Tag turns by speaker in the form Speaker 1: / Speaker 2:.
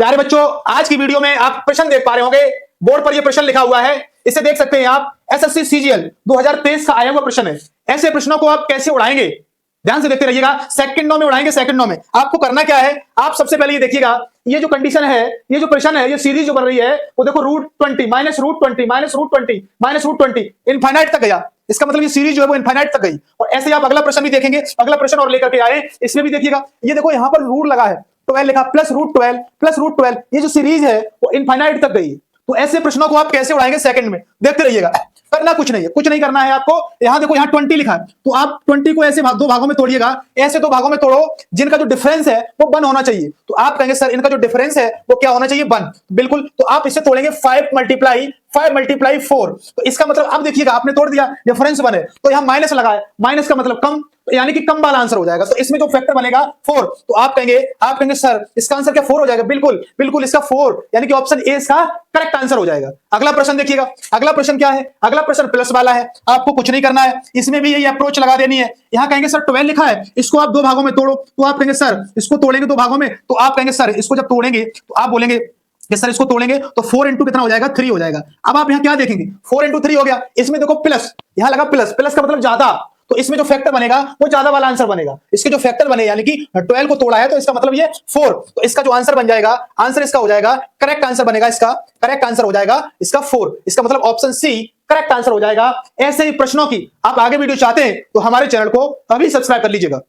Speaker 1: प्यारे बच्चों, आज की वीडियो में आप प्रश्न देख पा रहे होंगे। बोर्ड पर यह प्रश्न लिखा हुआ है, इसे देख सकते हैं आप। एसएससी सीजीएल 2023 का आया हुआ प्रश्न है। ऐसे प्रश्नों को आप कैसे उड़ाएंगे, ध्यान से देखते रहिएगा। सेकंडों में उड़ाएंगे, सेकंडों में। आपको करना क्या है, आप सबसे पहले ये देखिएगा, ये जो कंडीशन है, ये जो प्रश्न है, ये सीरीज जो बन रही है, वो देखो √20 -√20 -√20 -√20 इनफाइनाइट तक गया। इसका मतलब ये सीरीज जो है वो इनफाइनाइट तक गई। और ऐसे ही आप अगला प्रश्न भी देखेंगे, अगला प्रश्न और लेकर के आए, इसमें भी देखिएगा, ये देखो यहां पर रूट लगा है, 12 लिखा, +√12 +√12, ये जो सीरीज है वो इनफाइनाइट तक गई। तो ऐसे प्रश्नों को आप कैसे उड़ाएंगे, सेकंड में देखते रहिएगा। करना कुछ नहीं है, कुछ नहीं करना है आपको। यहां देखो, यहां 20 लिखा है, तो आप 20 को ऐसे दो भागों में तोड़िएगा। ऐसे दो भागों में तोड़ो जिनका जो डिफरेंस है वो 1 होना चाहिए। तो आप कहेंगे सर इनका जो डिफरेंस है वो क्या होना चाहिए, 1। बिल्कुल, तो आप इसे तोड़ेंगे 5 × 4। तो इसका मतलब अब देखिएगा, आपने तोड़ दिया, डिफरेंस 1 है, तो यहां माइनस लगा है, माइनस का मतलब कम, यानी कि कम वाला आंसर हो जाएगा। तो इसमें जो फैक्टर बनेगा 4। तो आप कहेंगे सर इसका आंसर क्या 4 हो जाएगा? बिल्कुल बिल्कुल, इसका 4, यानी कि ऑप्शन ए इसका करेक्ट आंसर हो जाएगा। अगला प्रश्न देखिएगा, अगला प्रश्न क्या है? अगला प्रश्न प्लस वाला है। आपको कुछ नहीं करना है, इसमें भी यही अप्रोच लगा देनी है। यहां कहेंगे सर 12 लिखा है, इसको आप दो भागों में तोड़ो। तो आप कहेंगे सर इसको तोड़ेंगे दो भागों में, तो आप कहेंगे सर इसको जब तोड़ेंगे तो आप बोलेंगे कि सर इसको तोड़ेंगे तो 4 इंटू कितना हो जाएगा, 3 हो जाएगा। अब आप यहां क्या देखेंगे, 4 इंटू 3 हो गया। इसमें देखो प्लस, यहां लगा प्लस, प्लस का मतलब ज्यादा, तो इसमें जो फैक्टर बनेगा वो ज्यादा वाला आंसर बनेगा। इसके जो फैक्टर बने, यानी कि 12 को तोड़ा है तो इसका मतलब ये 4। तो इसका जो आंसर बन जाएगा, आंसर इसका हो जाएगा, करेक्ट आंसर बनेगा, इसका करेक्ट आंसर हो जाएगा इसका 4। इसका मतलब ऑप्शन सी करेक्ट आंसर हो जाएगा। ऐसे ही प्रश्नों की आप आगे वीडियो चाहते हैं तो हमारे चैनल को अभी सब्सक्राइब कर लीजिएगा।